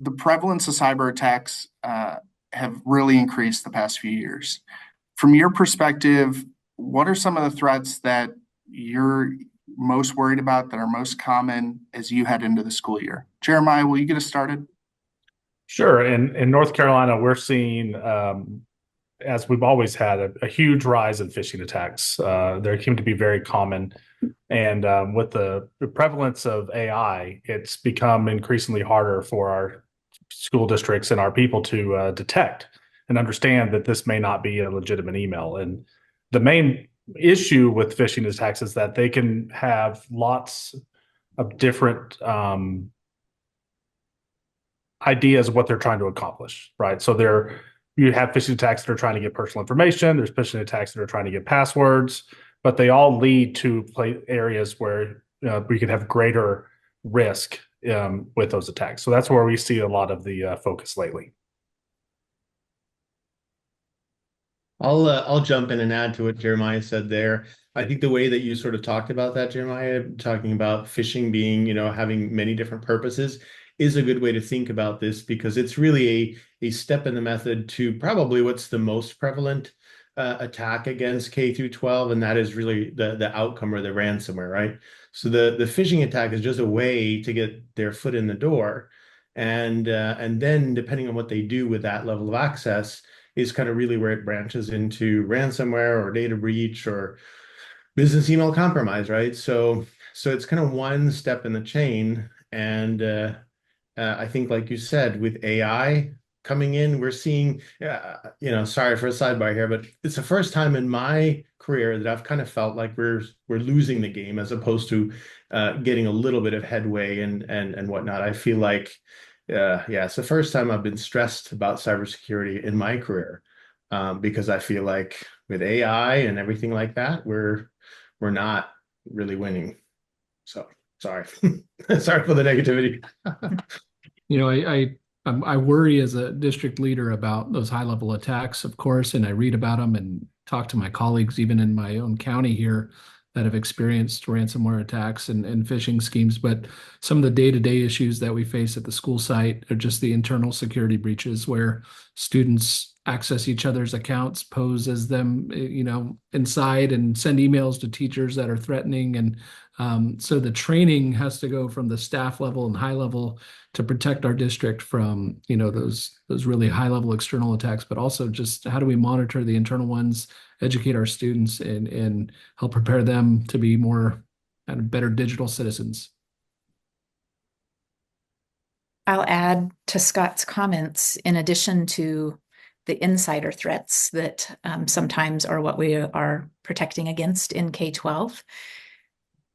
the prevalence of cyber attacks have really increased the past few years. From your perspective, what are some of the threats that you're most worried about that are most common as you head into the school year? Jeremiah, will you get us started? Sure. In North Carolina, we're seeing, as we've always had, a huge rise in phishing attacks. They seem to be very common. And with the prevalence of AI, it's become increasingly harder for our school districts and our people to detect and understand that this may not be a legitimate email. And the main issue with phishing attacks is that they can have lots of different ideas of what they're trying to accomplish, right? So you have phishing attacks that are trying to get personal information. There's phishing attacks that are trying to get passwords, but they all lead to areas where we could have greater risk with those attacks. So that's where we see a lot of the focus lately. I'll jump in and add to what Jeremiah said there. I think the way that you sort of talked about that, Jeremiah, talking about phishing being, having many different purposes, is a good way to think about this because it's really a step in the method to probably what's the most prevalent attack against K through 12, and that is really the outcome or the ransomware, right? So the phishing attack is just a way to get their foot in the door, and then depending on what they do with that level of access is kind of really where it branches into ransomware or data breach or business email compromise, right? So it's kind of one step in the chain, and I think, like you said, with AI coming in, we're seeing, sorry for a sidebar here, but it's the first time in my career that I've kind of felt like we're losing the game as opposed to getting a little bit of headway and whatnot. I feel like, it's the first time I've been stressed about cybersecurity in my career because I feel like with AI and everything like that, we're not really winning. So sorry, sorry for the negativity. I worry as a district leader about those high level attacks, of course, and I read about them and talk to my colleagues, even in my own county here, that have experienced ransomware attacks and phishing schemes. But some of the day-to-day issues that we face at the school site are just the internal security breaches where students access each other's accounts, pose as them, inside and send emails to teachers that are threatening. And so the training has to go from the staff level and high level to protect our district from, those really high level external attacks, but also just how do we monitor the internal ones, educate our students and help prepare them to be more and better digital citizens. I'll add to Scott's comments, in addition to the insider threats that sometimes are what we are protecting against in K-12.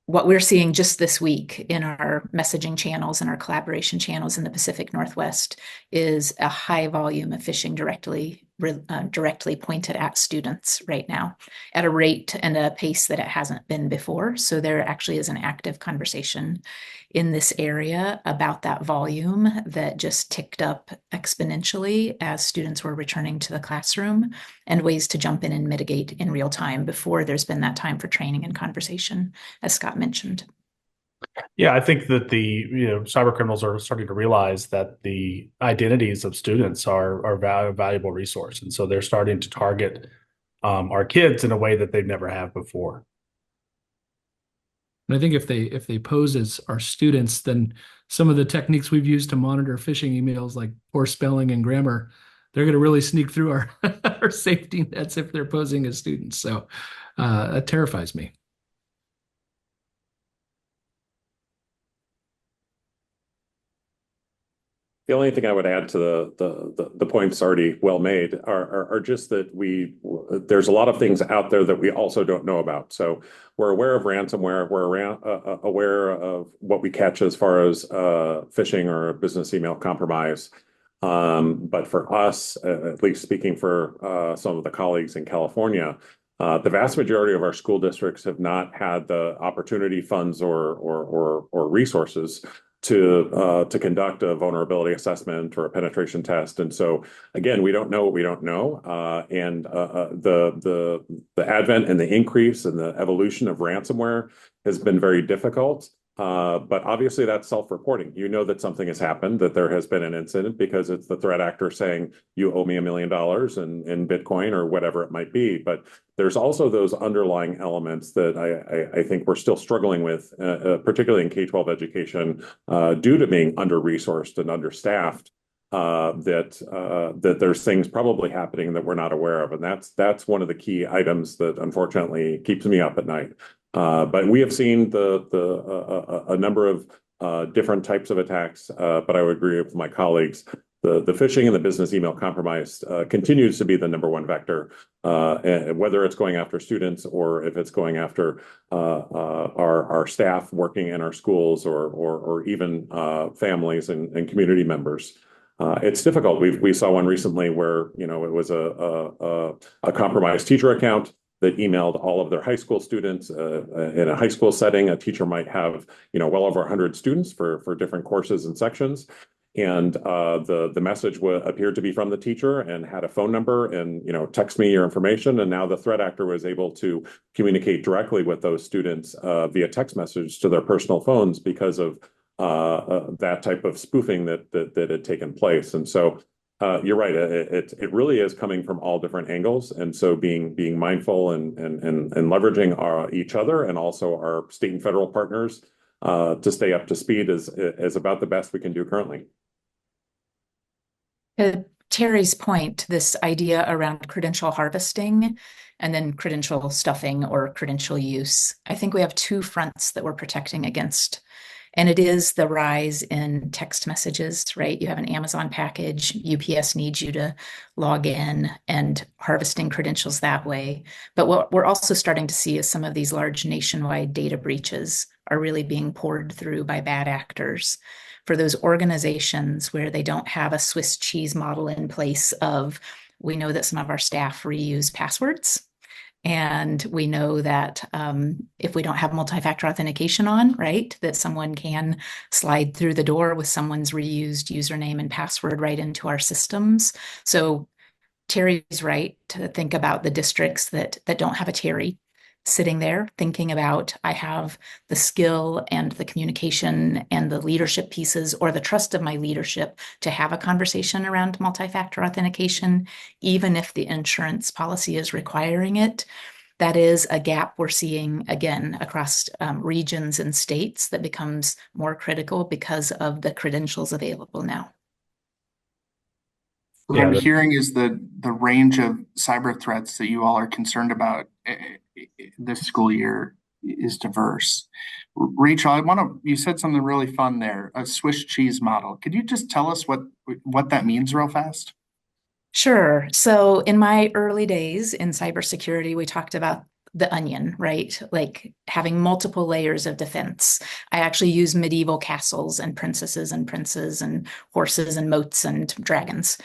What we're seeing just this week in our messaging channels and our collaboration channels in the Pacific Northwest is a high volume of phishing directly pointed at students right now at a rate and a pace that it hasn't been before. So there actually is an active conversation in this area about that volume that just ticked up exponentially as students were returning to the classroom and ways to jump in and mitigate in real time before there's been that time for training and conversation, as Scott mentioned. Yeah, I think that the cyber criminals are starting to realize that the identities of students are a valuable resource, and so they're starting to target our kids in a way that they've never have before. And I think if they pose as our students, then some of the techniques we've used to monitor phishing emails, like poor spelling and grammar, they're going to really sneak through our our safety nets if they're posing as students. So that terrifies me. The only thing I would add to the points already well made are just that there's a lot of things out there that we also don't know about. So we're aware of ransomware, we're aware of what we catch as far as phishing or business email compromise. But for us, at least speaking for some of the colleagues in California, the vast majority of our school districts have not had the opportunity, funds, or resources to conduct a vulnerability assessment or a penetration test. And so, again, we don't know what we don't know. And the advent and the increase and the evolution of ransomware has been very difficult. But obviously that's self-reporting. You know that something has happened, that there has been an incident because it's the threat actor saying you owe me $1 million in Bitcoin or whatever it might be. But there's also those underlying elements that I think we're still struggling with, particularly in K-12 education, due to being under-resourced and understaffed. That there's things probably happening that we're not aware of, and that's one of the key items that unfortunately keeps me up at night. But we have seen a number of different types of attacks. But I would agree with my colleagues. The phishing and the business email compromise continues to be the number one vector, whether it's going after students or if it's going after our staff working in our schools or even families and community members. It's difficult. We saw one recently where it was a compromised teacher account that emailed all of their high school students. In a high school setting, a teacher might have well over 100 students for different courses and sections. And the message appeared to be from the teacher and had a phone number and text me your information. And now the threat actor was able to communicate directly with those students via text message to their personal phones because of that type of spoofing that had taken place. And so you're right. It really is coming from all different angles, and so being mindful and leveraging each other and also our state and federal partners to stay up to speed is about the best we can do currently. Terry's point, this idea around credential harvesting and then credential stuffing or credential use, I think we have two fronts that we're protecting against. And it is the rise in text messages, right? You have an Amazon package, UPS needs you to log in and harvesting credentials that way. But what we're also starting to see is some of these large nationwide data breaches are really being poured through by bad actors. For those organizations where they don't have a Swiss cheese model in place of, we know that some of our staff reuse passwords. And we know that if we don't have multi-factor authentication on, right, that someone can slide through the door with someone's reused username and password right into our systems. So Terry's right to think about the districts that don't have a Terry sitting there thinking about, I have the skill and the communication and the leadership pieces or the trust of my leadership to have a conversation around multi-factor authentication, even if the insurance policy is requiring it. That is a gap we're seeing again across regions and states that becomes more critical because of the credentials available now. What I'm hearing is the range of cyber threats that you all are concerned about this school year is diverse. Rachel, you said something really fun there, a Swiss cheese model. Could you just tell us what that means real fast? Sure. So in my early days in cybersecurity, we talked about the onion, right? Like having multiple layers of defense. I actually use medieval castles and princesses and princes and horses and moats and dragons.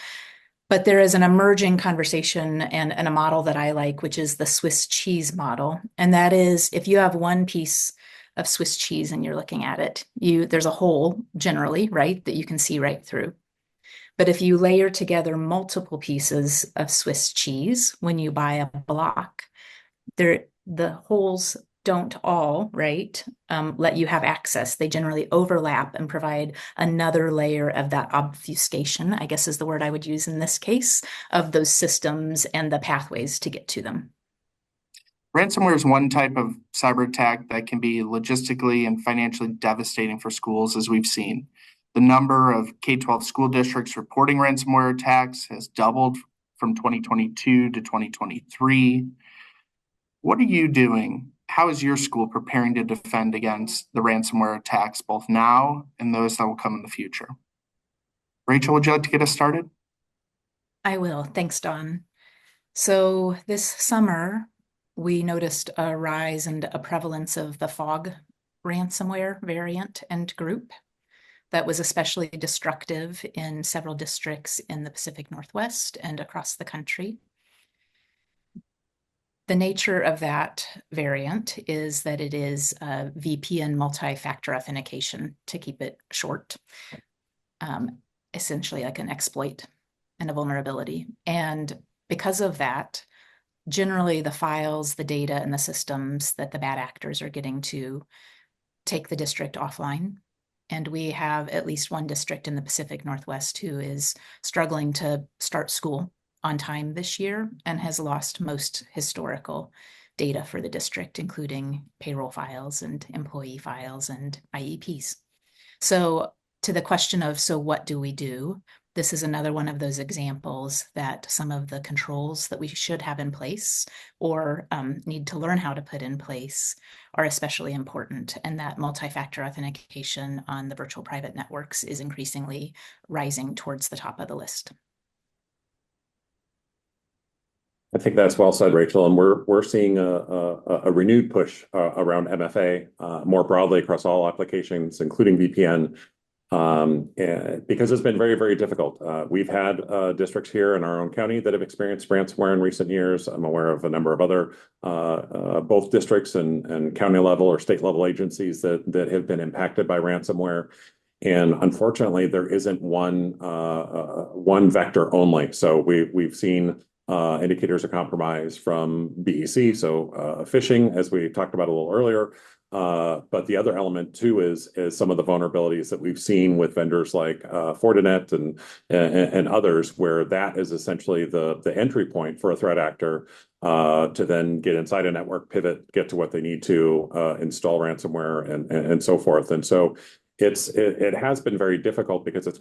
But there is an emerging conversation and a model that I like, which is the Swiss cheese model. And that is if you have one piece of Swiss cheese and you're looking at it, there's a hole generally, right, that you can see right through. But if you layer together multiple pieces of Swiss cheese, when you buy a block, the holes don't all, right, let you have access. They generally overlap and provide another layer of that obfuscation, I guess is the word I would use in this case, of those systems and the pathways to get to them. Ransomware is one type of cyber attack that can be logistically and financially devastating for schools, as we've seen. The number of K-12 school districts reporting ransomware attacks has doubled from 2022 to 2023. What are you doing? How is your school preparing to defend against the ransomware attacks, both now and those that will come in the future? Rachel, would you like to get us started? I will. Thanks, Don. So this summer, we noticed a rise and a prevalence of the fog ransomware variant and group that was especially destructive in several districts in the Pacific Northwest and across the country. The nature of that variant is that it is VPN multi-factor authentication, to keep it short, essentially like an exploit and a vulnerability. And because of that, generally the files, the data, and the systems that the bad actors are getting to take the district offline. And we have at least one district in the Pacific Northwest who is struggling to start school on time this year and has lost most historical data for the district, including payroll files and employee files and IEPs. So to the question of, so what do we do? This is another one of those examples that some of the controls that we should have in place or need to learn how to put in place are especially important, and that multi-factor authentication on the virtual private networks is increasingly rising towards the top of the list. I think that's well said, Rachel. And we're seeing a renewed push around MFA more broadly across all applications, including VPN, because it's been very, very difficult. We've had districts here in our own county that have experienced ransomware in recent years. I'm aware of a number of other both districts and county level or state level agencies that have been impacted by ransomware. And unfortunately, there isn't one vector only. So we've seen indicators of compromise from BEC, so phishing, as we talked about a little earlier. But the other element too is some of the vulnerabilities that we've seen with vendors like Fortinet and others, where that is essentially the entry point for a threat actor to then get inside a network, pivot, get to what they need to, install ransomware and so forth. And so it has been very difficult because it's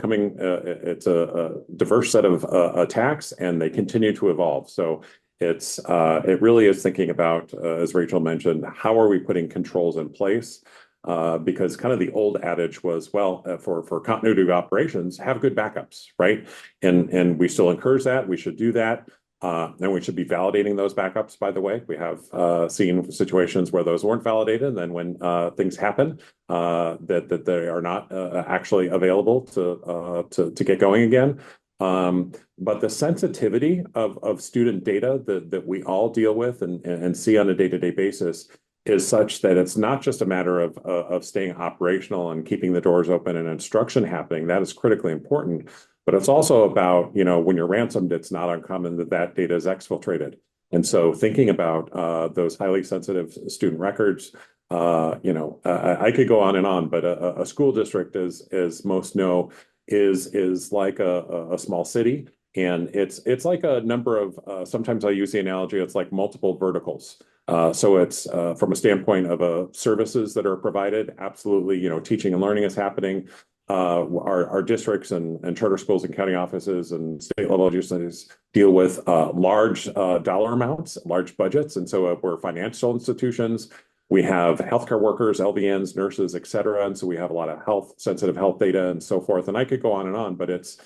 a diverse set of attacks, and they continue to evolve. So it really is thinking about, as Rachel mentioned, how are we putting controls in place? Because kind of the old adage was, well, for continuity of operations, have good backups, right? And we still encourage that. We should do that. And we should be validating those backups, by the way. We have seen situations where those weren't validated, and then when things happen, that they are not actually available to get going again. But the sensitivity of student data that we all deal with and see on a day-to-day basis is such that it's not just a matter of staying operational and keeping the doors open and instruction happening. That is critically important. But it's also about, when you're ransomed, it's not uncommon that data is exfiltrated. And so thinking about those highly sensitive student records, I could go on and on, but a school district, as most know, is like a small city. And it's like a number of, sometimes I use the analogy, it's like multiple verticals. So it's from a standpoint of services that are provided, absolutely, teaching and learning is happening. Our districts and charter schools and county offices and state level agencies deal with large dollar amounts, large budgets. And so we're financial institutions. We have healthcare workers, LVNs, nurses, et cetera. And so we have a lot of sensitive health data and so forth. And I could go on, but it's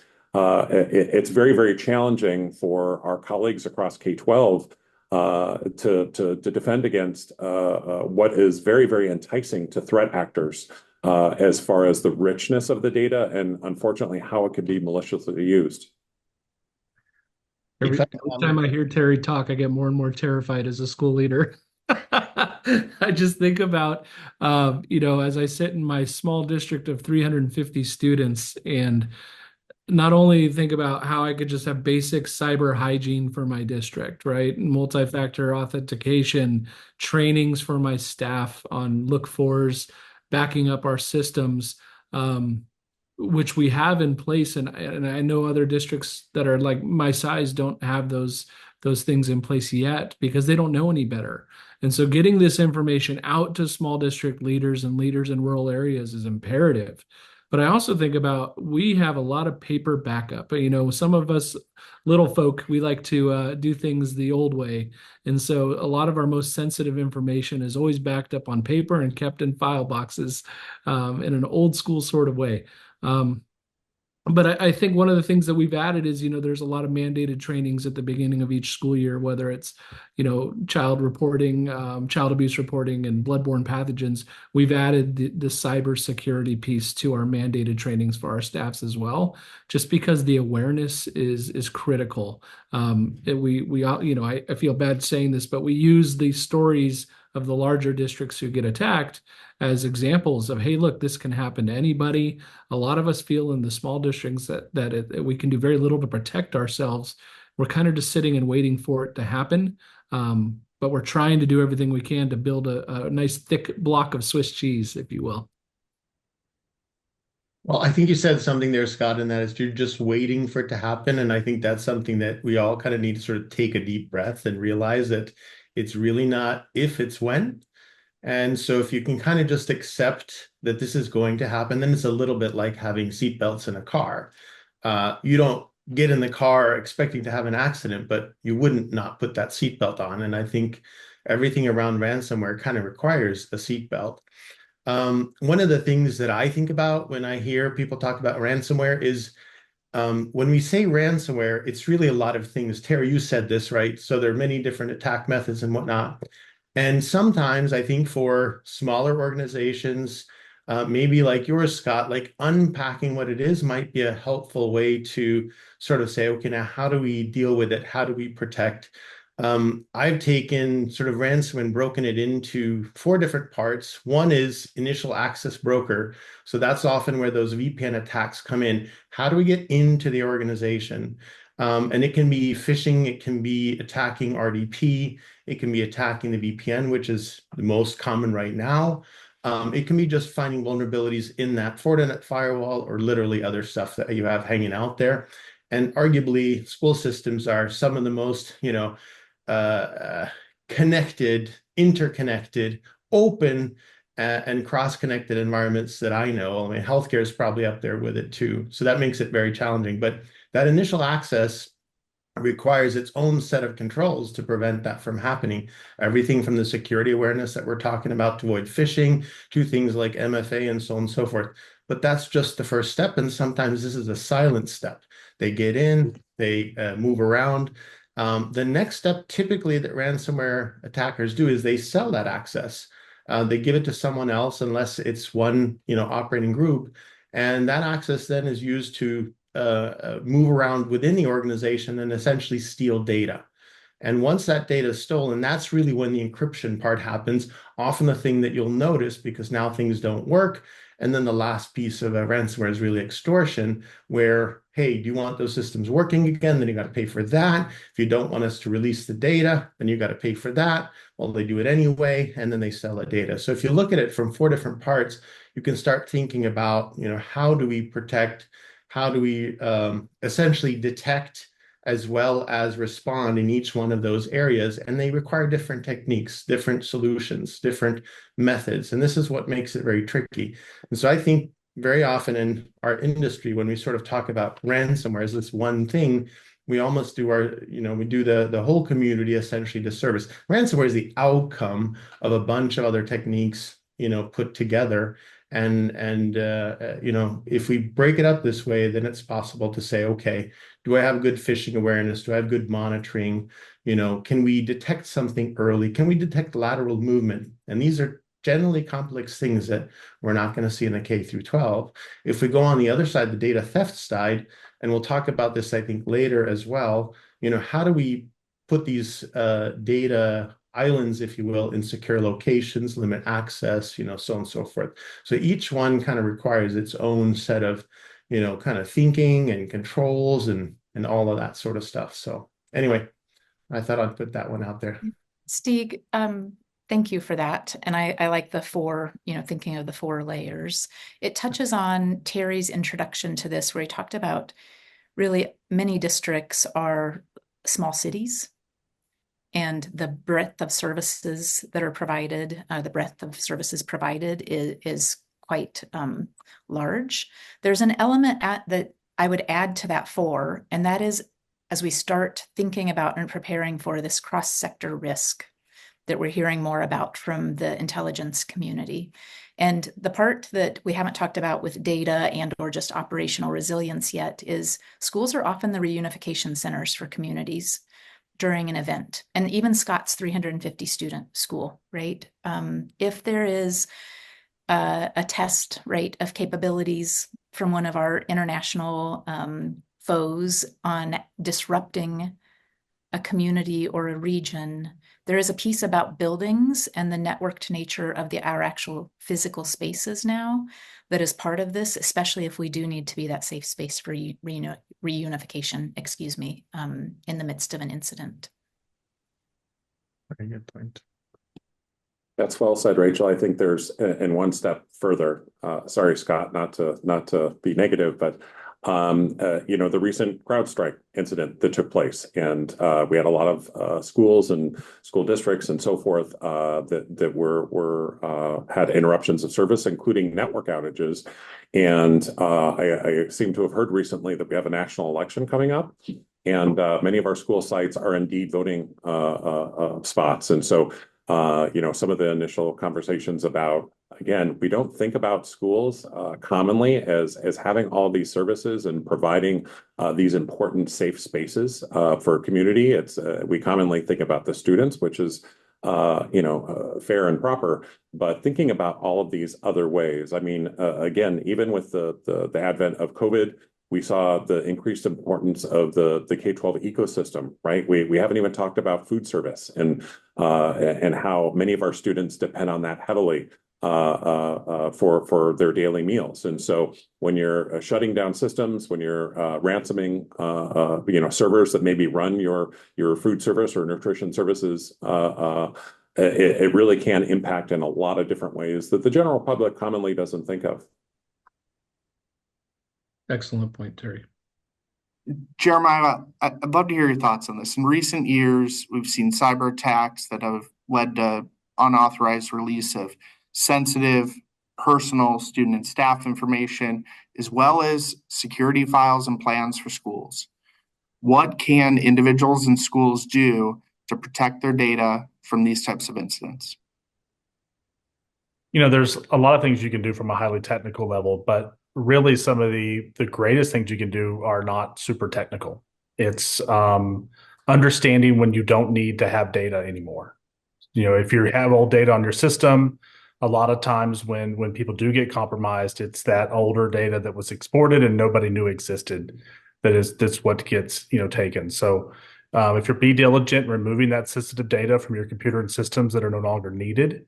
very, very challenging for our colleagues across K-12 to defend against what is very, very enticing to threat actors as far as the richness of the data and, unfortunately, how it can be maliciously used. Every time I hear Terry talk, I get more and more terrified as a school leader. I just think about, as I sit in my small district of 350 students, and not only think about how I could just have basic cyber hygiene for my district, right? Multi-factor authentication, trainings for my staff on look-fors, backing up our systems, which we have in place. And I know other districts that are like my size don't have those things in place yet because they don't know any better. And so getting this information out to small district leaders and leaders in rural areas is imperative. But I also think about, we have a lot of paper backup. Some of us little folk, we like to do things the old way. And so a lot of our most sensitive information is always backed up on paper and kept in file boxes in an old school sort of way. But I think one of the things that we've added is, there's a lot of mandated trainings at the beginning of each school year, whether it's, child reporting, child abuse reporting, and bloodborne pathogens. We've added the cybersecurity piece to our mandated trainings for our staffs as well, just because the awareness is critical. I feel bad saying this, but we use these stories of the larger districts who get attacked as examples of, hey, look, this can happen to anybody. A lot of us feel in the small districts that we can do very little to protect ourselves. We're kind of just sitting and waiting for it to happen. but we're trying to do everything we can to build a nice thick block of Swiss cheese, if you will. Well, I think you said something there, Scott, and that is you're just waiting for it to happen. And I think that's something that we all kind of need to sort of take a deep breath and realize that it's really not if, it's when. And so if you can kind of just accept that this is going to happen, then it's a little bit like having seatbelts in a car. You don't get in the car expecting to have an accident, but you wouldn't not put that seatbelt on. And I think everything around ransomware kind of requires a seatbelt. One of the things that I think about when I hear people talk about ransomware is when we say ransomware, it's really a lot of things. Terry, you said this, right? So there are many different attack methods and whatnot. And sometimes I think for smaller organizations, maybe like yours, Scott, like unpacking what it is might be a helpful way to sort of say, okay, now how do we deal with it? How do we protect? I've taken sort of ransom and broken it into 4 different parts. One is initial access broker. So that's often where those VPN attacks come in. How do we get into the organization? And it can be phishing, it can be attacking RDP, it can be attacking the VPN, which is the most common right now. It can be just finding vulnerabilities in that Fortinet firewall or literally other stuff that you have hanging out there. And arguably, school systems are some of the most, connected, interconnected, open, and cross-connected environments that I know. I mean, healthcare is probably up there with it too. So that makes it very challenging. But that initial access requires its own set of controls to prevent that from happening. Everything from the security awareness that we're talking about to avoid phishing to things like MFA and so on and so forth. But that's just the first step. And sometimes this is a silent step. They get in, they move around. The next step typically that ransomware attackers do is they sell that access. They give it to someone else unless it's one, operating group. And that access then is used to move around within the organization and essentially steal data. And once that data is stolen, that's really when the encryption part happens. Often the thing that you'll notice because now things don't work. And then the last piece of a ransomware is really extortion, where, hey, do you want those systems working again? Then you got to pay for that. If you don't want us to release the data, then you got to pay for that. Well, they do it anyway, and then they sell the data. So if you look at it from 4 different parts, you can start thinking about, how do we protect, how do we essentially detect as well as respond in each one of those areas. And they require different techniques, different solutions, different methods. And this is what makes it very tricky. And so I think very often in our industry, when we sort of talk about ransomware as this one thing, we almost do we do the whole community essentially disservice. Ransomware is the outcome of a bunch of other techniques, put together. And if we break it up this way, then it's possible to say, okay, do I have good phishing awareness? Do I have good monitoring? Can we detect something early? Can we detect lateral movement? And these are generally complex things that we're not going to see in the K through 12. If we go on the other side, the data theft side, and we'll talk about this, I think, later as well, how do we put these data islands, if you will, in secure locations, limit access, so on and so forth. So each one kind of requires its own set of, kind of thinking and controls and all of that sort of stuff. So anyway, I thought I'd put that one out there. Stieg, thank you for that. And I like the 4, thinking of the 4 layers. It touches on Terry's introduction to this, where he talked about really many districts are small cities. And the breadth of services that are provided, is quite large. There's an element that I would add to that 4, and that is as we start thinking about and preparing for this cross-sector risk that we're hearing more about from the intelligence community. And the part that we haven't talked about with data and or just operational resilience yet is schools are often the reunification centers for communities during an event, and even Scott's 350 student school, right? If there is a test, right, of capabilities from one of our international foes on disrupting a community or a region, there is a piece about buildings and the networked nature of our actual physical spaces now that is part of this, especially if we do need to be that safe space for reunification, in the midst of an incident. Very good point. That's well said, Rachel. I think there's, and one step further, sorry, Scott, not to be negative, but the recent CrowdStrike incident that took place, and we had a lot of schools and school districts and so forth that were had interruptions of service, including network outages. And I seem to have heard recently that we have a national election coming up, and many of our school sites are indeed voting spots, and so. Some of the initial conversations about, again, we don't think about schools commonly as having all these services and providing these important safe spaces for community. We commonly think about the students, which is fair and proper, but thinking about all of these other ways. I mean, again, even with the advent of COVID, we saw the increased importance of the K-12 ecosystem, right? We haven't even talked about food service and how many of our students depend on that heavily for their daily meals. And so when you're shutting down systems, when you're ransoming servers that maybe run your food service or nutrition services, it really can impact in a lot of different ways that the general public commonly doesn't think of. Excellent point, Terry. Jeremiah, I'd love to hear your thoughts on this. In recent years, we've seen cyber attacks that have led to unauthorized release of sensitive personal student and staff information, as well as security files and plans for schools. What can individuals and schools do to protect their data from these types of incidents? There's a lot of things you can do from a highly technical level, but really some of the greatest things you can do are not super technical. It's understanding when you don't need to have data anymore. If you have old data on your system, a lot of times when people do get compromised, it's that older data that was exported and nobody knew existed. That's what gets taken. So if you're be diligent, removing that sensitive data from your computer and systems that are no longer needed.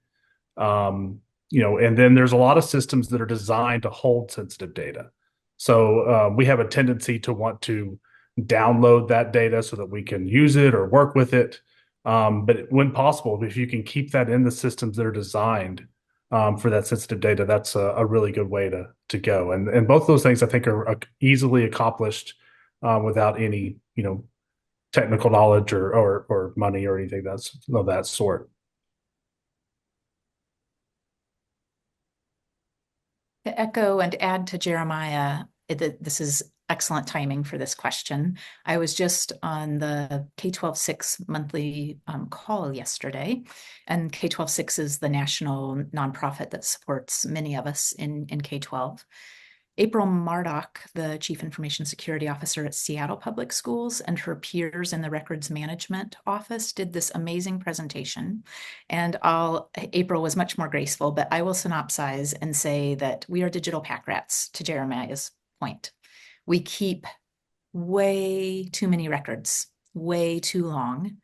And then there's a lot of systems that are designed to hold sensitive data. So we have a tendency to want to download that data so that we can use it or work with it. But when possible, if you can keep that in the systems that are designed for that sensitive data, that's a really good way to go. And both those things I think are easily accomplished without any technical knowledge or money or anything of that sort. To echo and add to Jeremiah, this is excellent timing for this question. I was just on the K-12-6 monthly call yesterday, and K-12-6 is the national nonprofit that supports many of us in K-12. April Murdoch, the Chief Information Security Officer at Seattle Public Schools, and her peers in the Records Management Office did this amazing presentation. And April was much more graceful, but I will synopsize and say that we are digital pack rats, to Jeremiah's point. We keep way too many records, way too long.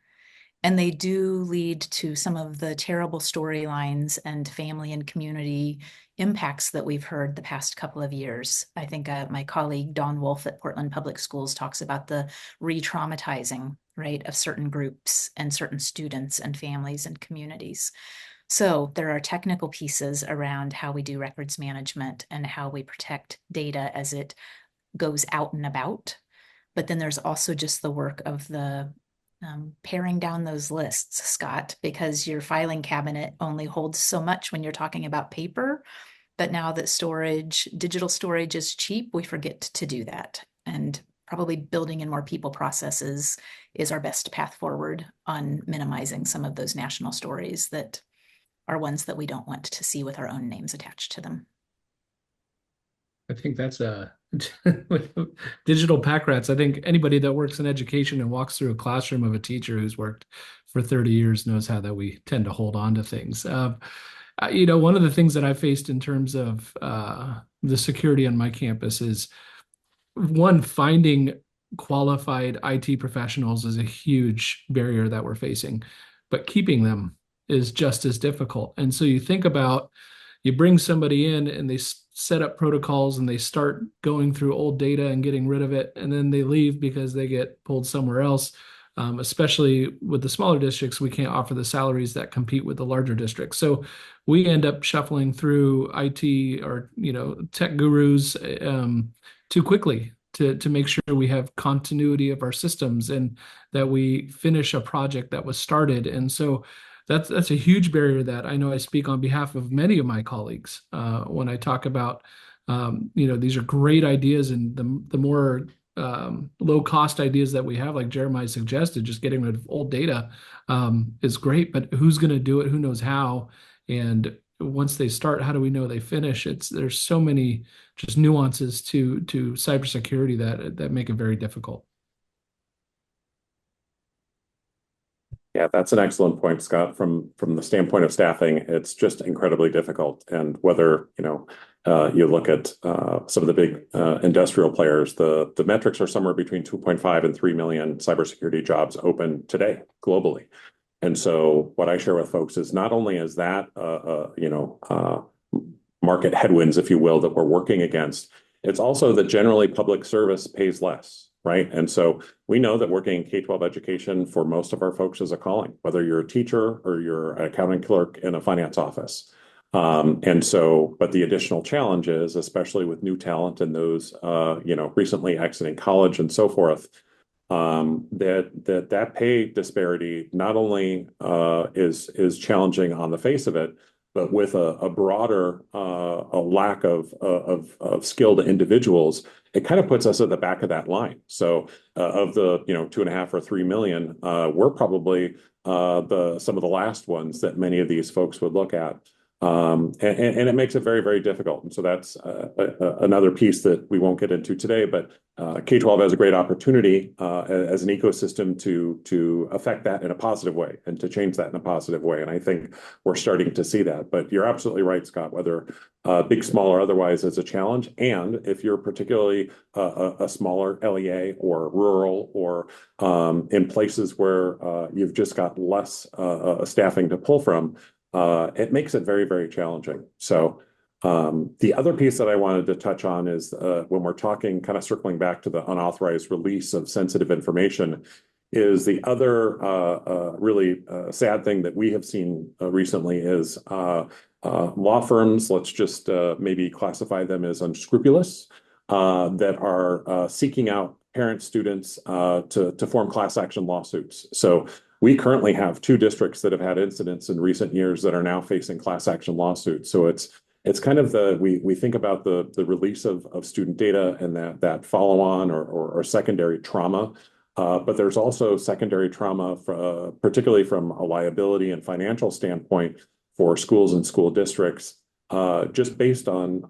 And they do lead to some of the terrible storylines and family and community impacts that we've heard the past couple of years. I think my colleague Dawn Wolf at Portland Public Schools talks about the re-traumatizing, right, of certain groups and certain students and families and communities. So there are technical pieces around how we do records management and how we protect data as it goes out and about. But then there's also just the work of the paring down those lists, Scott, because your filing cabinet only holds so much when you're talking about paper. But now that digital storage is cheap, we forget to do that. And probably building in more people processes is our best path forward on minimizing some of those national stories that are ones that we don't want to see with our own names attached to them. I think that's digital pack rats. I think anybody that works in education and walks through a classroom of a teacher who's worked for 30 years knows how that we tend to hold on to things. One of the things that I faced in terms of the security on my campus is one, finding qualified IT professionals is a huge barrier that we're facing, but keeping them is just as difficult. And so you think about, you bring somebody in and they set up protocols and they start going through old data and getting rid of it, and then they leave because they get pulled somewhere else. especially with the smaller districts, we can't offer the salaries that compete with the larger districts. So we end up shuffling through IT or tech gurus too quickly to make sure we have continuity of our systems and that we finish a project that was started. And so that's a huge barrier that I know I speak on behalf of many of my colleagues when I talk about these are great ideas, and the more low cost ideas that we have, like Jeremiah suggested, just getting rid of old data is great, but who's going to do it? Who knows how? And once they start, how do we know they finish? There's so many just nuances to cybersecurity that make it very difficult. Yeah, that's an excellent point, Scott. From the standpoint of staffing, it's just incredibly difficult. And whether you look at some of the big industrial players, the metrics are somewhere between 2.5 and 3 million cybersecurity jobs open today globally. And so what I share with folks is not only is that market headwinds, if you will, that we're working against, it's also that generally public service pays less, right? And so we know that working in K-12 education for most of our folks is a calling, whether you're a teacher or you're an accounting clerk in a finance office. But the additional challenge is, especially with new talent and those, recently exiting college and so forth, that pay disparity not only is challenging on the face of it, but with a broader a lack of skilled individuals, it kind of puts us at the back of that line. So of the 2.5 or 3 million, we're probably some of the last ones that many of these folks would look at. And it makes it very, very difficult. And so that's another piece that we won't get into today, but K-12 has a great opportunity as an ecosystem to affect that in a positive way and to change that in a positive way. And I think we're starting to see that. But you're absolutely right, Scott, whether big, small, or otherwise is a challenge. And if you're particularly a smaller LEA or rural or in places where you've just got less staffing to pull from, it makes it very, very challenging. So the other piece that I wanted to touch on is when we're talking, kind of circling back to the unauthorized release of sensitive information, is the other really sad thing that we have seen recently is law firms, let's just maybe classify them as unscrupulous, that are seeking out parent students to form class action lawsuits. So we currently have 2 districts that have had incidents in recent years that are now facing class action lawsuits. So it's kind of we think about the release of student data and that follow on or secondary trauma. But there's also secondary trauma, particularly from a liability and financial standpoint for schools and school districts, just based on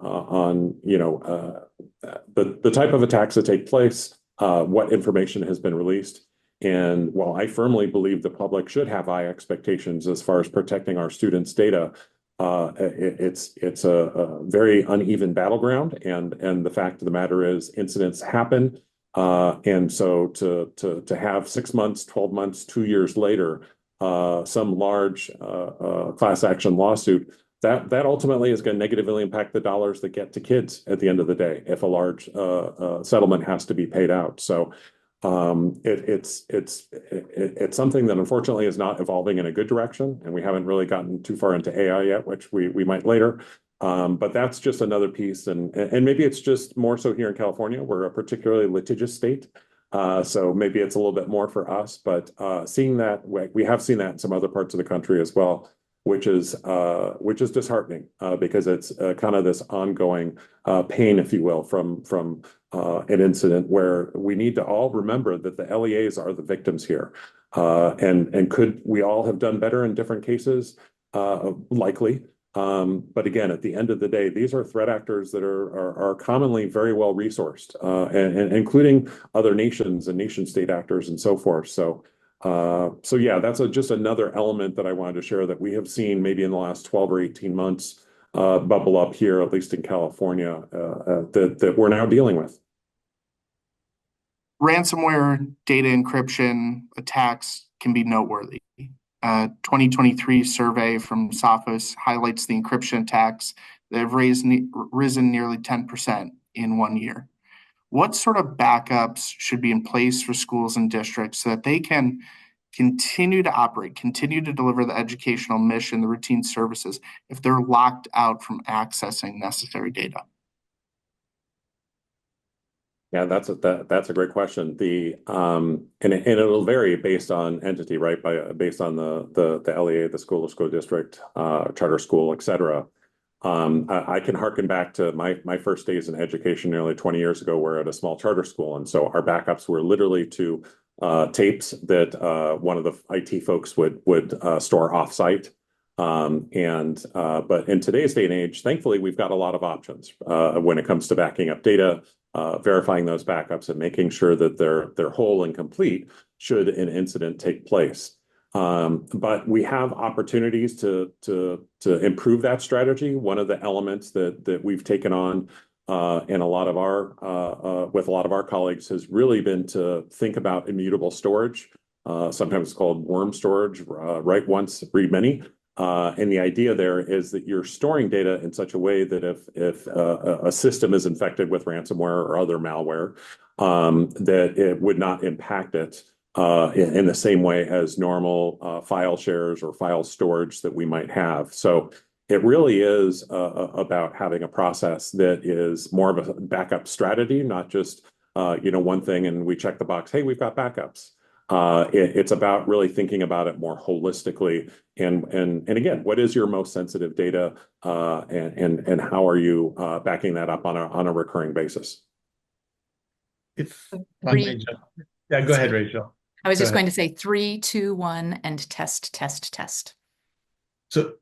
the type of attacks that take place, what information has been released. And while I firmly believe the public should have high expectations as far as protecting our students' data, it's a very uneven battleground. And the fact of the matter is incidents happen. And so to have 6 months, 12 months, 2 years later, some large class action lawsuit, that ultimately is going to negatively impact the dollars that get to kids at the end of the day if a large settlement has to be paid out. So it's something that unfortunately is not evolving in a good direction, and we haven't really gotten too far into AI yet, which we might later. But that's just another piece, and maybe it's just more so here in California. We're a particularly litigious state, so maybe it's a little bit more for us. But seeing that, we have seen that in some other parts of the country as well, which is disheartening because it's kind of this ongoing pain, if you will, from an incident where we need to all remember that the LEAs are the victims here. And could we all have done better in different cases? Likely. But again, at the end of the day, these are threat actors that are commonly very well resourced, and including other nations and nation state actors and so forth. So yeah, that's just another element that I wanted to share that we have seen maybe in the last 12 or 18 months bubble up here, at least in California, that we're now dealing with. Ransomware data encryption attacks can be noteworthy. 2023 survey from Sophos highlights the encryption attacks that have risen nearly 10% in 1 year. what sort of backups should be in place for schools and districts so that they can continue to operate, continue to deliver the educational mission, the routine services, if they're locked out from accessing necessary data? Yeah, that's a great question. And it'll vary based on entity, right? Based on the LEA, the school or school district, charter school, et cetera. I can harken back to my first days in education nearly 20 years ago. We're at a small charter school, and so our backups were literally to tapes that one of the IT folks would store offsite. But in today's day and age, thankfully, we've got a lot of options when it comes to backing up data, verifying those backups, and making sure that they're whole and complete should an incident take place. But we have opportunities to improve that strategy. One of the elements that we've taken on in a lot of our with a lot of our colleagues has really been to think about immutable storage. Sometimes it's called worm storage, write once, read many. And the idea there is that you're storing data in such a way that if a system is infected with ransomware or other malware, that it would not impact it in the same way as normal file shares or file storage that we might have. So it really is about having a process that is more of a backup strategy, not just one thing and we check the box, hey, we've got backups. It's about really thinking about it more holistically. And again, what is your most sensitive data, and how are you backing that up on a recurring basis? If I may yeah, go ahead, Rachel. I was just going to say 3, 2, 1, and test, test, test.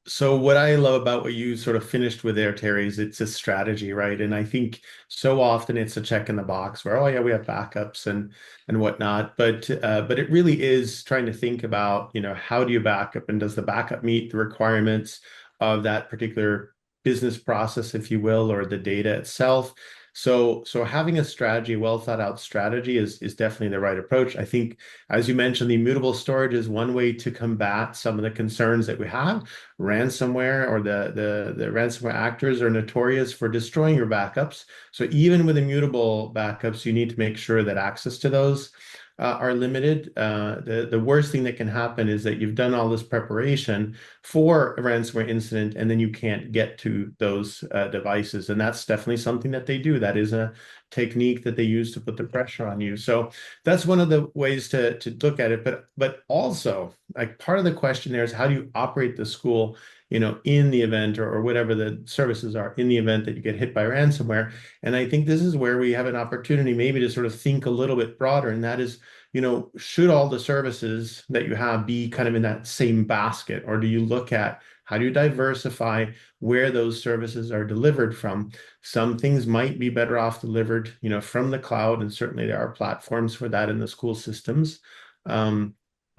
So what I love about what you sort of finished with there, Terry, is it's a strategy, right? And I think so often it's a check in the box where, oh yeah, we have backups and whatnot, but it really is trying to think about, how do you back up, and does the backup meet the requirements of that particular business process, if you will, or the data itself? So having a strategy, well thought out strategy is definitely the right approach. I think, as you mentioned, the immutable storage is one way to combat some of the concerns that we have. Ransomware or the ransomware actors are notorious for destroying your backups. So even with immutable backups, you need to make sure that access to those are limited. The worst thing that can happen is that you've done all this preparation for a ransomware incident and then you can't get to those devices. And that's definitely something that they do. That is a technique that they use to put the pressure on you. So that's one of the ways to look at it. But also, like, part of the question there is, how do you operate the school, in the event, or whatever the services are, in the event that you get hit by ransomware? And I think this is where we have an opportunity maybe to sort of think a little bit broader, and that is, should all the services that you have be kind of in that same basket, or do you look at how do you diversify where those services are delivered from? Some things might be better off delivered, from the cloud, and certainly there are platforms for that in the school systems.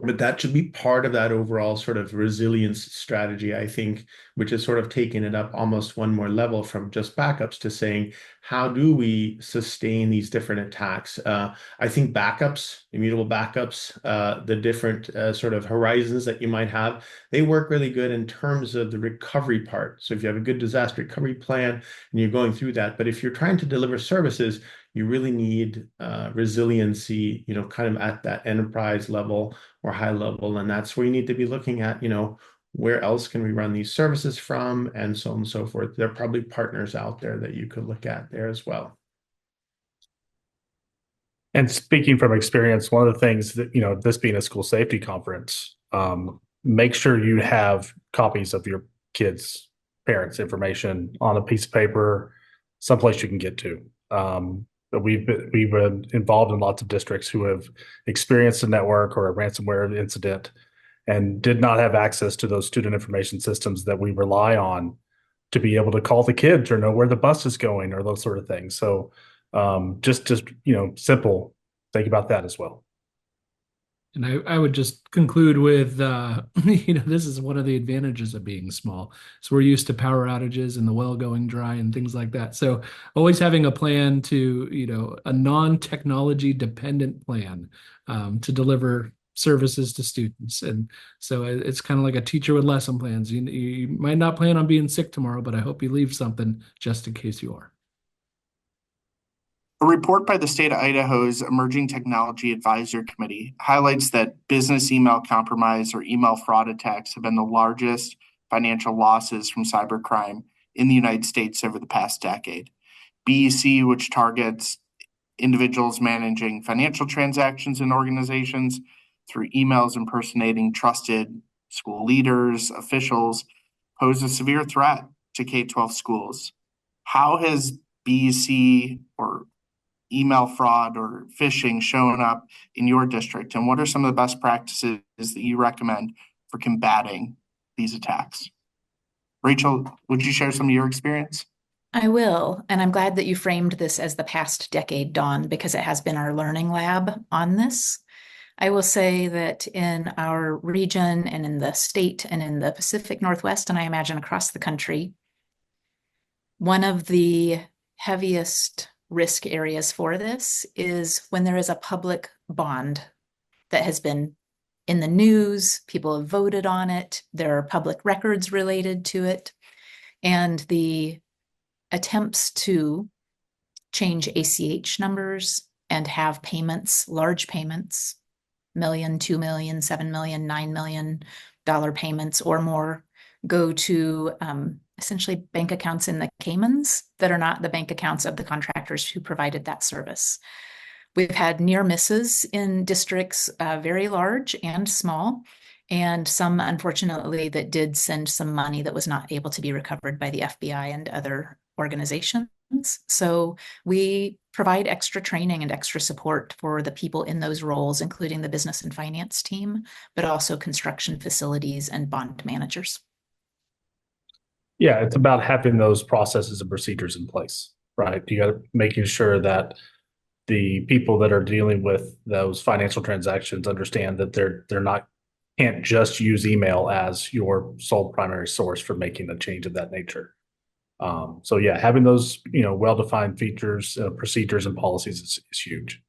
But that should be part of that overall sort of resilience strategy, I think, which is sort of taking it up almost one more level from just backups to saying, how do we sustain these different attacks? I think backups, immutable backups, the different sort of horizons that you might have, they work really good in terms of the recovery part. So if you have a good disaster recovery plan and you're going through that, but if you're trying to deliver services, you really need resiliency, kind of at that enterprise level or high level. And that's where you need to be looking at, where else can we run these services from, and so on and so forth. There are probably partners out there that you could look at there as well. And speaking from experience, one of the things that, this being a school safety conference, make sure you have copies of your kids' parents' information on a piece of paper, someplace you can get to. We've been involved in lots of districts who have experienced a network or a ransomware incident and did not have access to those student information systems that we rely on to be able to call the kids or know where the bus is going or those sort of things. So just simple, think about that as well. And I would just conclude with, this is one of the advantages of being small. So we're used to power outages and the well going dry and things like that. So always having a plan to, a non-technology dependent plan to deliver services to students. And so it's kind of like a teacher with lesson plans. You might not plan on being sick tomorrow, but I hope you leave something just in case you are. A report by the state of Idaho's Emerging Technology Advisory Committee highlights that business email compromise or email fraud attacks have been the largest financial losses from cybercrime in the United States over the past decade. BEC, which targets individuals managing financial transactions in organizations through emails impersonating trusted school leaders, officials, pose a severe threat to K-12 schools. How has BEC or email fraud or phishing shown up in your district, and what are some of the best practices that you recommend for combating these attacks? Rachel, would you share some of your experience? I will, and I'm glad that you framed this as the past decade, Dawn, because it has been our learning lab on this. I will say that in our region and in the state and in the Pacific Northwest, and I imagine across the country, one of the heaviest risk areas for this is when there is a public bond that has been in the news, people have voted on it, there are public records related to it, and the attempts to change ACH numbers and have payments, large payments, million, 2 million, 7 million, $9 million payments or more, go to essentially bank accounts in the Caymans that are not the bank accounts of the contractors who provided that service. We've had near misses in districts very large and small, and some, unfortunately, that did send some money that was not able to be recovered by the FBI and other organizations. So we provide extra training and extra support for the people in those roles, including the business and finance team, but also construction facilities and bond managers. Yeah, it's about having those processes and procedures in place, right? You got to making sure that the people that are dealing with those financial transactions understand that they're not can't just use email as your sole primary source for making a change of that nature. So yeah, having those well-defined features, procedures, and policies is huge.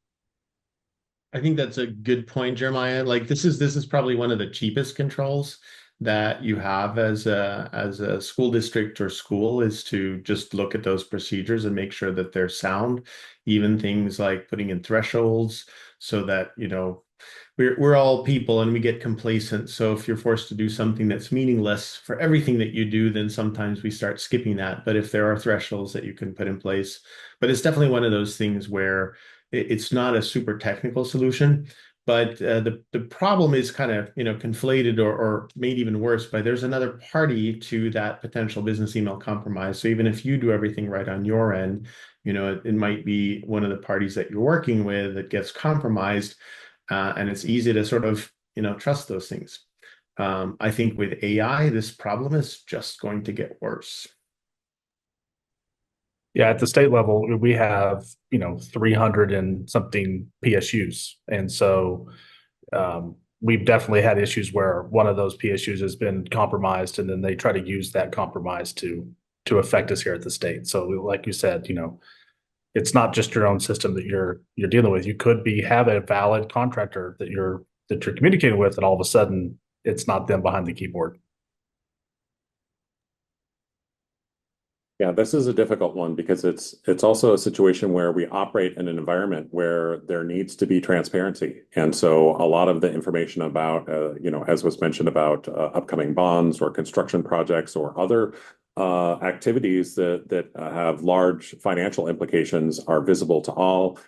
I think that's a good point, Jeremiah. Like this is probably one of the cheapest controls that you have as a school district or school, is to just look at those procedures and make sure that they're sound. Even things like putting in thresholds so that, we're all people and we get complacent. So if you're forced to do something that's meaningless for everything that you do, then sometimes we start skipping that. But if there are thresholds that you can put in place, but it's definitely one of those things where it's not a super technical solution. But the problem is kind of conflated or made even worse by there's another party to that potential business email compromise. So even if you do everything right on your end, it might be one of the parties that you're working with that gets compromised, and it's easy to sort of trust those things. I think with AI, this problem is just going to get worse. Yeah, at the state level, we have 300 and something PSUs, and so we've definitely had issues where one of those PSUs has been compromised, and then they try to use that compromise to affect us here at the state. So, like you said, it's not just your own system that you're dealing with. You could have a valid contractor that you're communicating with, and all of a sudden, it's not them behind the keyboard. Yeah, this is a difficult one because it's also a situation where we operate in an environment where there needs to be transparency. And so a lot of the information about, as was mentioned about upcoming bonds or construction projects or other activities that have large financial implications are visible to all.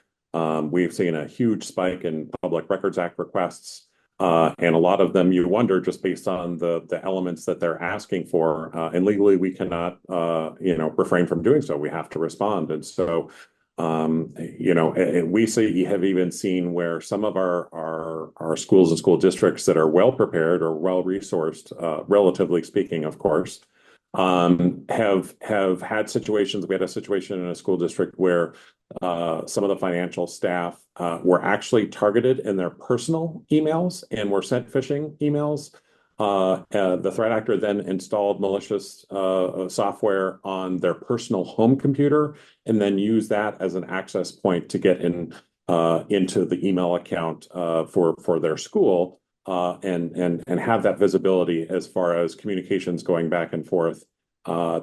We've seen a huge spike in Public Records Act requests. And a lot of them, you wonder, just based on the elements that they're asking for, and legally we cannot, refrain from doing so. We have to respond. And so, we have even seen where some of our schools and school districts that are well prepared or well resourced, relatively speaking, of course, have had situations. We had a situation in a school district where some of the financial staff were actually targeted in their personal emails and were sent phishing emails. The threat actor then installed malicious software on their personal home computer and then used that as an access point to get into the email account for their school. And have that visibility as far as communications going back and forth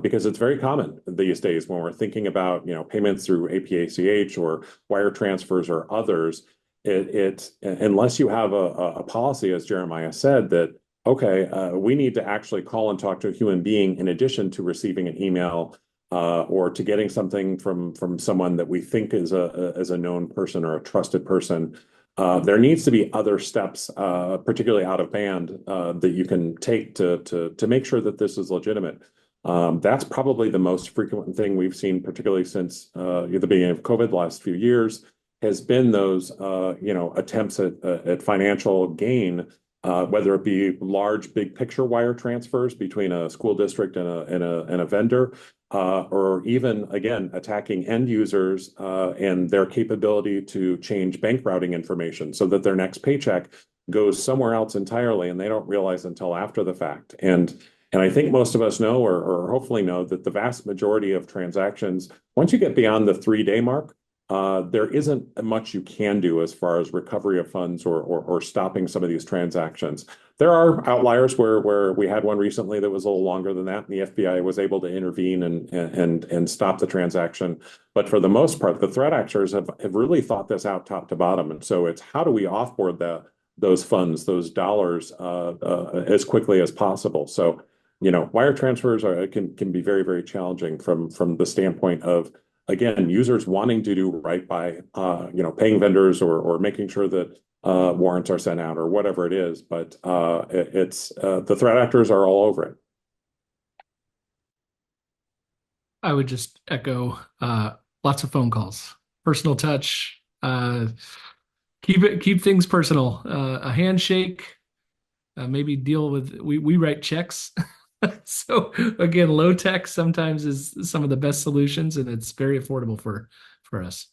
because it's very common these days when we're thinking about, payments through APACH or wire transfers or others. Unless you have a policy, as Jeremiah said, that okay, we need to actually call and talk to a human being in addition to receiving an email or to getting something from someone that we think is a known person or a trusted person. There needs to be other steps, particularly out of band, that you can take to make sure that this is legitimate. That's probably the most frequent thing we've seen, particularly since the beginning of COVID the last few years, has been those attempts at financial gain, whether it be large, big picture wire transfers between a school district and a vendor, or even again attacking end users and their capability to change bank routing information so that their next paycheck goes somewhere else entirely, and they don't realize until after the fact. And I think most of us know, or hopefully know, that the vast majority of transactions, once you get beyond the 3-day mark, there isn't much you can do as far as recovery of funds or stopping some of these transactions. There are outliers where we had one recently that was a little longer than that, and the FBI was able to intervene and stop the transaction. But for the most part, the threat actors have really thought this out top to bottom. And so it's how do we offboard those funds, those dollars, as quickly as possible. So wire transfers can be very, very challenging from the standpoint of, again, users wanting to do right by, paying vendors or making sure that warrants are sent out or whatever it is. But it's the threat actors are all over it. I would just echo lots of phone calls, personal touch, keep things personal, a handshake, maybe deal with, we write checks. So again, low tech sometimes is some of the best solutions, and it's very affordable for us.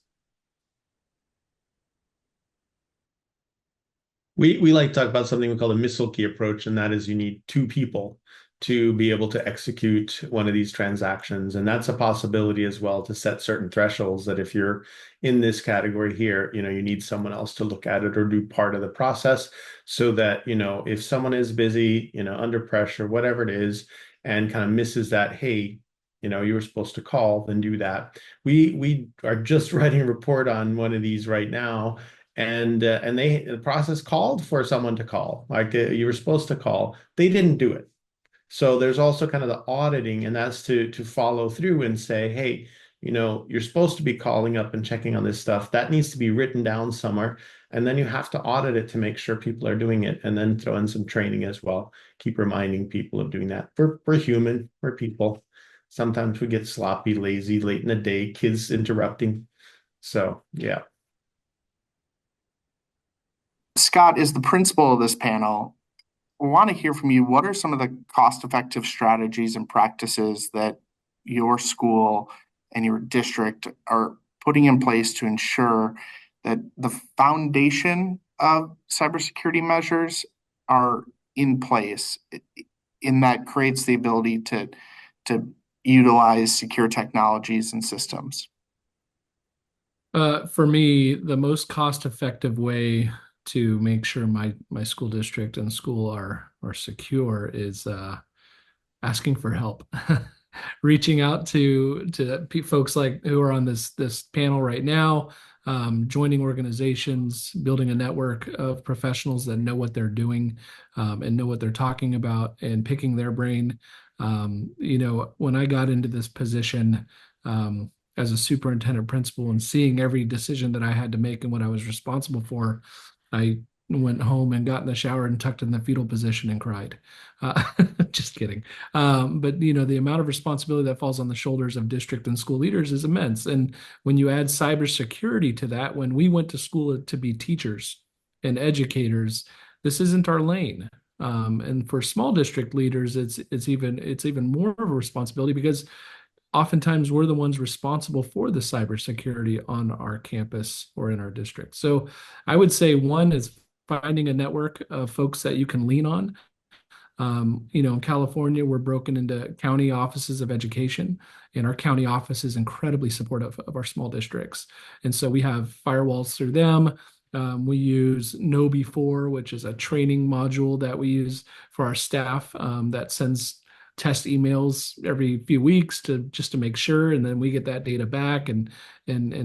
We like to talk about something we call the missile key approach, and that is you need 2 people to be able to execute one of these transactions. And that's a possibility as well, to set certain thresholds that if you're in this category here, you need someone else to look at it or do part of the process, so that, if someone is busy, under pressure, whatever it is, and kind of misses that, hey, you were supposed to call, then do that. We are just writing a report on one of these right now, and the process called for someone to call, like you were supposed to call. They didn't do it. So there's also kind of the auditing, and that's to follow through and say, hey, you're supposed to be calling up and checking on this stuff. That needs to be written down somewhere. And then you have to audit it to make sure people are doing it, and then throw in some training as well. Keep reminding people of doing that. We're human, we're people. Sometimes we get sloppy, lazy, late in the day, kids interrupting. So, yeah. Scott, is the principal of this panel. I want to hear from you. What are some of the cost-effective strategies and practices that your school and your district are putting in place to ensure that the foundation of cybersecurity measures are in place, in that creates the ability to utilize secure technologies and systems? For me, the most cost-effective way to make sure my school district and school are secure is asking for help. Reaching out to folks like who are on this panel right now, joining organizations, building a network of professionals that know what they're doing, and know what they're talking about, and picking their brain. When I got into this position as a superintendent principal and seeing every decision that I had to make and what I was responsible for, I went home and got in the shower and tucked in the fetal position and cried. Just kidding. But the amount of responsibility that falls on the shoulders of district and school leaders is immense. And when you add cybersecurity to that, when we went to school to be teachers and educators, this isn't our lane. And for small district leaders, it's even more of a responsibility, because oftentimes we're the ones responsible for the cybersecurity on our campus or in our district. So I would say one is finding a network of folks that you can lean on. In California, we're broken into county offices of education, and our county office is incredibly supportive of our small districts. And so we have firewalls through them. We use KnowBe4, which is a training module that we use for our staff that sends test emails every few weeks just to make sure, and then we get that data back and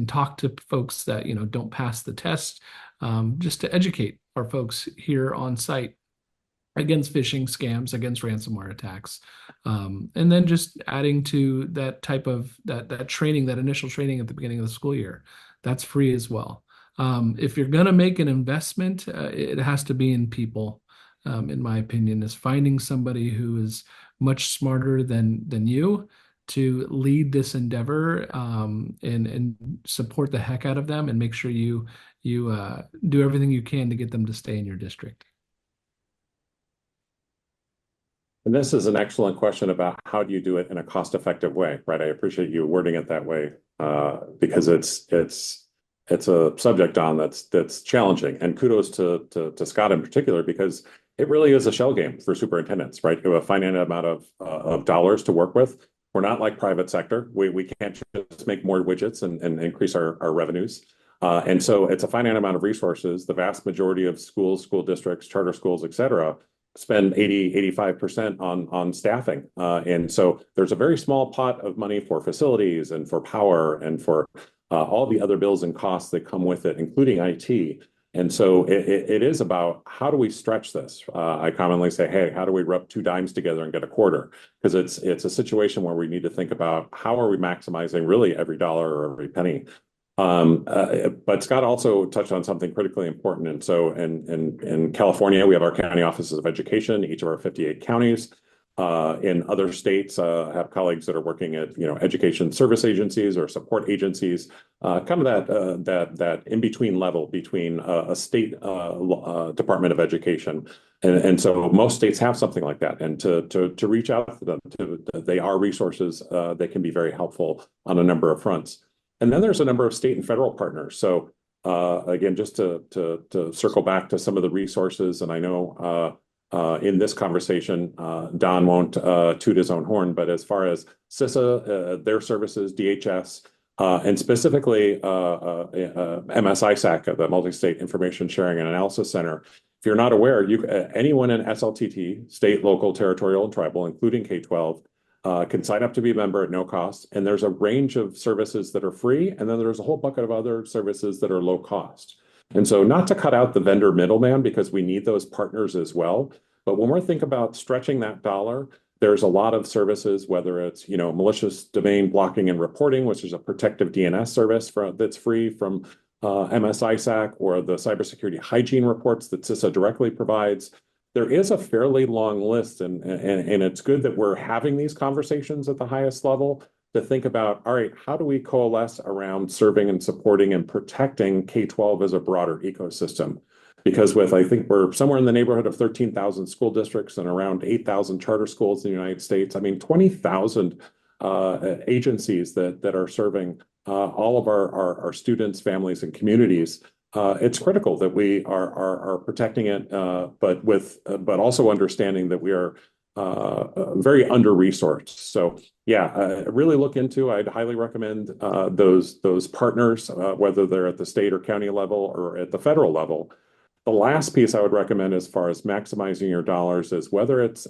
talk to folks that don't pass the test, just to educate our folks here on site against phishing scams, against ransomware attacks. And then just adding to that type of that training, that initial training at the beginning of the school year, that's free as well. If you're going to make an investment, it has to be in people, in my opinion, is finding somebody who is much smarter than you to lead this endeavor, and support the heck out of them, and make sure you do everything you can to get them to stay in your district. And this is an excellent question about how do you do it in a cost-effective way, right? I appreciate you wording it that way, because it's a subject, Don, that's challenging. And kudos to Scott in particular, because it really is a shell game for superintendents, right? You have a finite amount of dollars to work with. We're not like private sector. We can't just make more widgets and increase our revenues. And so it's a finite amount of resources. The vast majority of schools, school districts, charter schools, et cetera, spend 85% on staffing. And so there's a very small pot of money for facilities and for power and for all the other bills and costs that come with it, including IT. And so it is about how do we stretch this? I commonly say, hey, how do we rub two dimes together and get a quarter? Because it's a situation where we need to think about how are we maximizing really every dollar or every penny. But Scott also touched on something critically important. And so in California, we have our county offices of education, each of our 58 counties. In other states, have colleagues that are working at education service agencies or support agencies, kind of that in between level between a state Department of Education, and so most states have something like that. And to reach out to them, they are resources that can be very helpful on a number of fronts. And then there's a number of state and federal partners. So again, just to circle back to some of the resources, and I know in this conversation, Don won't toot his own horn, but as far as CISA, their services, DHS, and specifically MSISAC, the Multi-State Information Sharing and Analysis Center. If you're not aware, anyone in SLTT, state, local, territorial, and tribal, including K-12, can sign up to be a member at no cost. And there's a range of services that are free, and then there's a whole bucket of other services that are low cost. And so not to cut out the vendor middleman, because we need those partners as well. But when we're thinking about stretching that dollar, there's a lot of services, whether it's malicious domain blocking and reporting, which is a protective DNS service that's free from MSISAC, or the cybersecurity hygiene reports that CISA directly provides. There is a fairly long list, and it's good that we're having these conversations at the highest level to think about, all right, how do we coalesce around serving and supporting and protecting K-12 as a broader ecosystem? Because I think we're somewhere in the neighborhood of 13,000 school districts and around 8,000 charter schools in the United States. I mean, 20,000 agencies that are serving all of our students, families, and communities. It's critical that we are protecting it, but also understanding that we are very under-resourced. So yeah, really look into. I'd highly recommend those partners, whether they're at the state or county level or at the federal level. The last piece I would recommend as far as maximizing your dollars is whether it's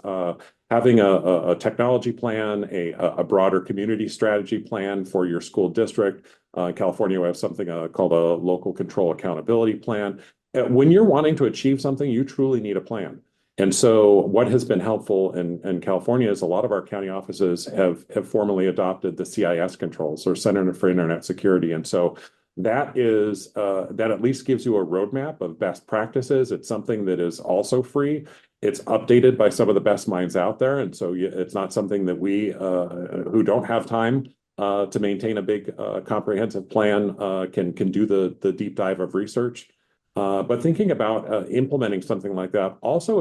having a technology plan, a broader community strategy plan for your school district. In California, we have something called a local control accountability plan. When you're wanting to achieve something, you truly need a plan. And so what has been helpful in California is a lot of our county offices have formally adopted the CIS controls, or Center for Internet Security. And so that at least gives you a roadmap of best practices. It's something that is also free. It's updated by some of the best minds out there. And so it's not something that we who don't have time to maintain a big comprehensive plan can do the deep dive of research. But thinking about implementing something like that also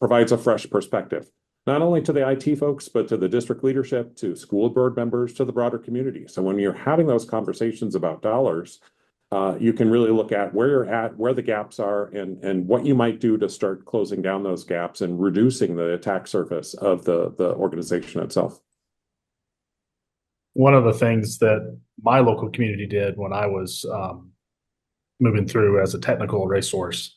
provides a fresh perspective, not only to the IT folks, but to the district leadership, to school board members, to the broader community. So when you're having those conversations about dollars, you can really look at where you're at, where the gaps are, and what you might do to start closing down those gaps and reducing the attack surface of the organization itself. One of the things that my local community did when I was moving through as a technical resource,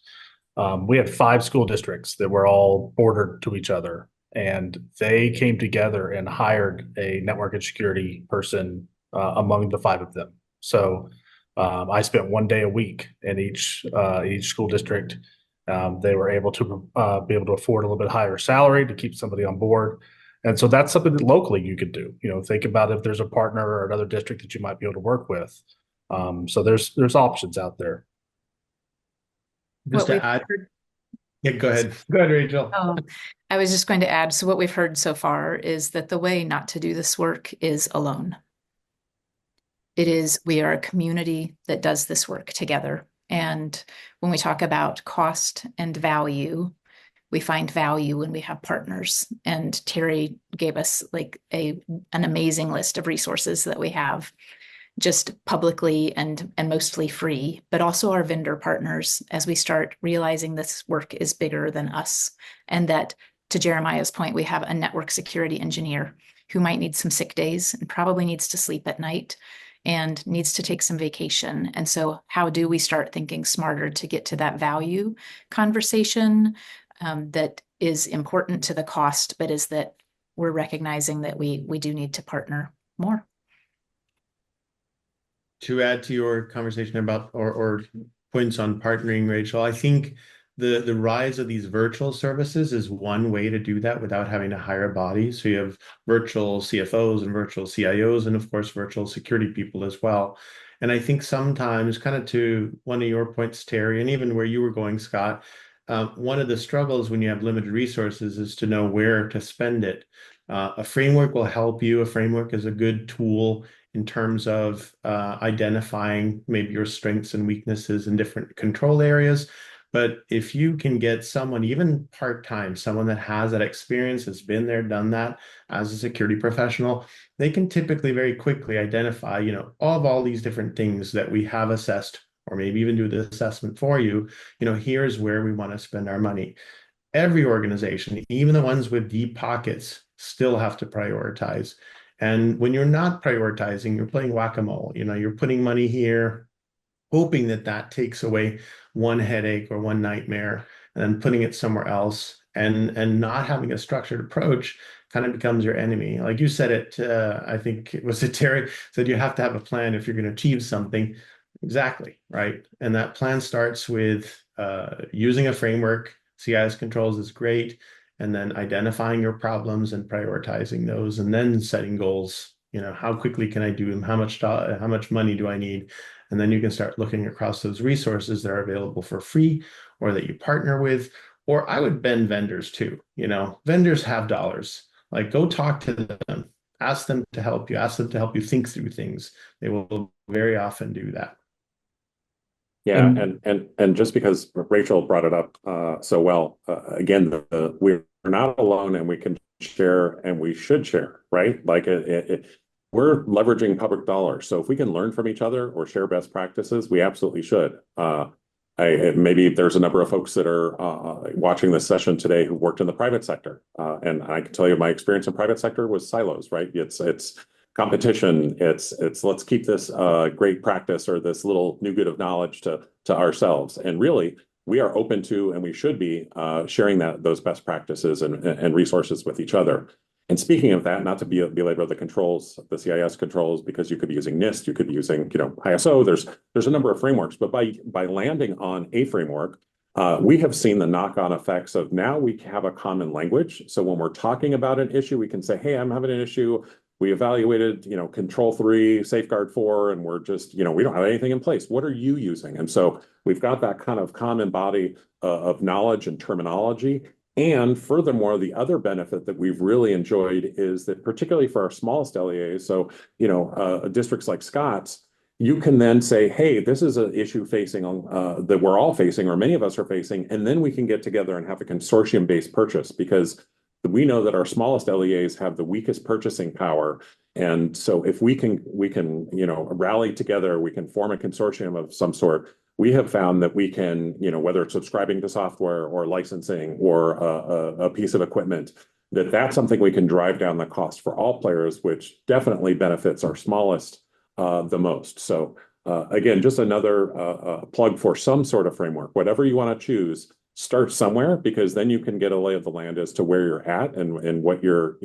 we had 5 school districts that were all bordered to each other. and they came together and hired a network and security person among the five of them. So I spent 1 day a week in each school district. They were able to be able to afford a little bit higher salary to keep somebody on board. And so that's something that locally you could do. Think about if there's a partner or another district that you might be able to work with. So there's options out there. Just What to add, yeah, go ahead. Go ahead, Rachel. I was just going to add, so what we've heard so far is that the way not to do this work is alone. We are a community that does this work together. And when we talk about cost and value, we find value when we have partners. And Terry gave us an amazing list of resources that we have, just publicly and mostly free, but also our vendor partners, as we start realizing this work is bigger than us. And that, to Jeremiah's point, we have a network security engineer who might need some sick days and probably needs to sleep at night and needs to take some vacation. And so how do we start thinking smarter to get to that value conversation that is important to the cost, but is that we're recognizing that we do need to partner more. To add to your conversation about or points on partnering, Rachel, I think the rise of these virtual services is one way to do that without having to hire a body. So you have virtual CFOs and virtual CIOs, and of course, virtual security people as well. And I think sometimes, kind of to one of your points, Terry, and even where you were going, Scott, one of the struggles when you have limited resources is to know where to spend it. A framework will help you. A framework is a good tool in terms of identifying maybe your strengths and weaknesses in different control areas. But if you can get someone, even part-time, someone that has that experience, has been there, done that as a security professional, they can typically very quickly identify, all these different things that we have assessed, or maybe even do the assessment for you. Here's where we want to spend our money. Every organization, even the ones with deep pockets, still have to prioritize. And when you're not prioritizing, you're playing whack-a-mole. You're putting money here, hoping that takes away one headache or one nightmare, and then putting it somewhere else, and not having a structured approach kind of becomes your enemy. Like you said it, I think it was Terry said, you have to have a plan if you're going to achieve something. Exactly, right? And that plan starts with using a framework. CIS controls is great. And then identifying your problems and prioritizing those, and then setting goals. How quickly can I do them? How much money do I need? And then you can start looking across those resources that are available for free or that you partner with. Or I would bend vendors too. Vendors have dollars. Like, go talk to them, ask them to help you, think through things. They will very often do that. Yeah, and just because Rachel brought it up so well, again, we're not alone, and we can share, and we should share, right? Like we're leveraging public dollars, so if we can learn from each other or share best practices, we absolutely should. Maybe there's a number of folks that are watching this session today who worked in the private sector, and I can tell you my experience in private sector was silos, right? It's competition. It's let's keep this great practice or this little nugget of knowledge to ourselves. And really, we are open to, and we should be sharing those best practices and resources with each other. And speaking of that, not to belabor the controls, the CIS controls, because you could be using NIST, you could be using ISO. There's a number of frameworks, but by landing on a framework, we have seen the knock-on effects of now we have a common language. So when we're talking about an issue, we can say, hey, I'm having an issue. We evaluated, control 3, safeguard 4, and we're just, we don't have anything in place. What are you using? And so we've got that kind of common body of knowledge and terminology. And furthermore, the other benefit that we've really enjoyed is that, particularly for our smallest LEAs, so, districts like Scott's, you can then say, hey, this is an issue facing that we're all facing, or many of us are facing, and then we can get together and have a consortium-based purchase, because we know that our smallest LEAs have the weakest purchasing power. And so if we can, rally together, we can form a consortium of some sort. We have found that we can, whether it's subscribing to software or licensing or a piece of equipment, that's something we can drive down the cost for all players, which definitely benefits our smallest the most. So again, just another plug for some sort of framework, whatever you want to choose. start somewhere, because then you can get a lay of the land as to where you're at and what you're,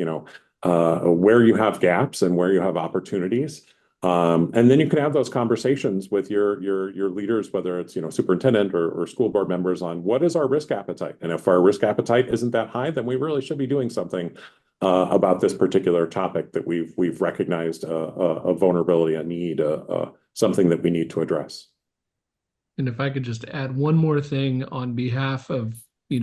where you have gaps and where you have opportunities. And then you can have those conversations with your leaders, whether it's, superintendent or school board members, on what is our risk appetite. And if our risk appetite isn't that high, then we really should be doing something about this particular topic that we've recognized a vulnerability, a need, something that we need to address. And if I could just add one more thing on behalf of,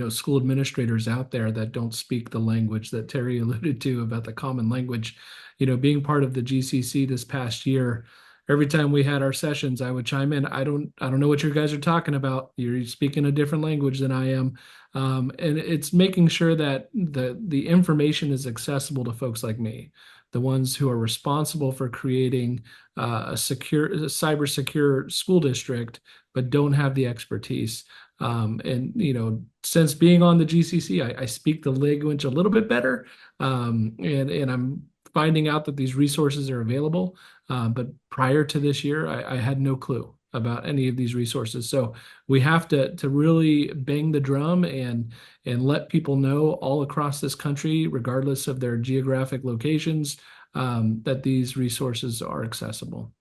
school administrators out there that don't speak the language that Terry alluded to about the common language, being part of the GCC this past year, every time we had our sessions, I would chime in. I don't know what you guys are talking about. You're speaking a different language than I am. And it's making sure that the information is accessible to folks like me, the ones who are responsible for creating a cyber secure school district, but don't have the expertise. And since being on the GCC, I speak the language a little bit better, and I'm finding out that these resources are available. But prior to this year, I had no clue about any of these resources. So we have to really bang the drum and let people know all across this country, regardless of their geographic locations, that these resources are accessible.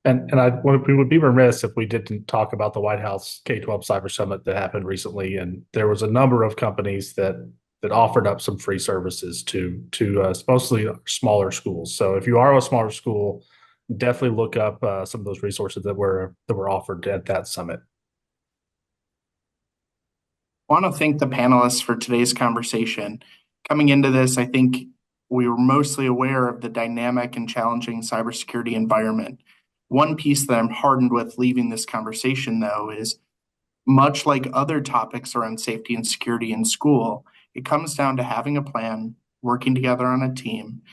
And we would be remiss if we didn't talk about the White House K-12 Cyber Summit that happened recently. And there was a number of companies that offered up some free services to mostly smaller schools. So if you are a smaller school, definitely look up some of those resources that were offered at that summit. I want to thank the panelists for today's conversation. Coming into this, I think we were mostly aware of the dynamic and challenging cybersecurity environment. One piece that I'm hardened with leaving this conversation, though, is much like other topics around safety and security in school, it comes down to having a plan, working together on a team,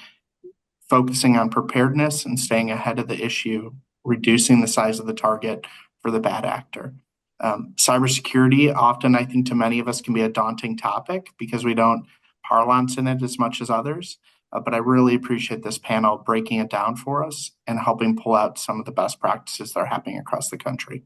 focusing on preparedness and staying ahead of the issue, reducing the size of the target for the bad actor. Cybersecurity, often I think to many of us, can be a daunting topic because we don't parlance in it as much as others. But I really appreciate this panel breaking it down for us and helping pull out some of the best practices that are happening across the country.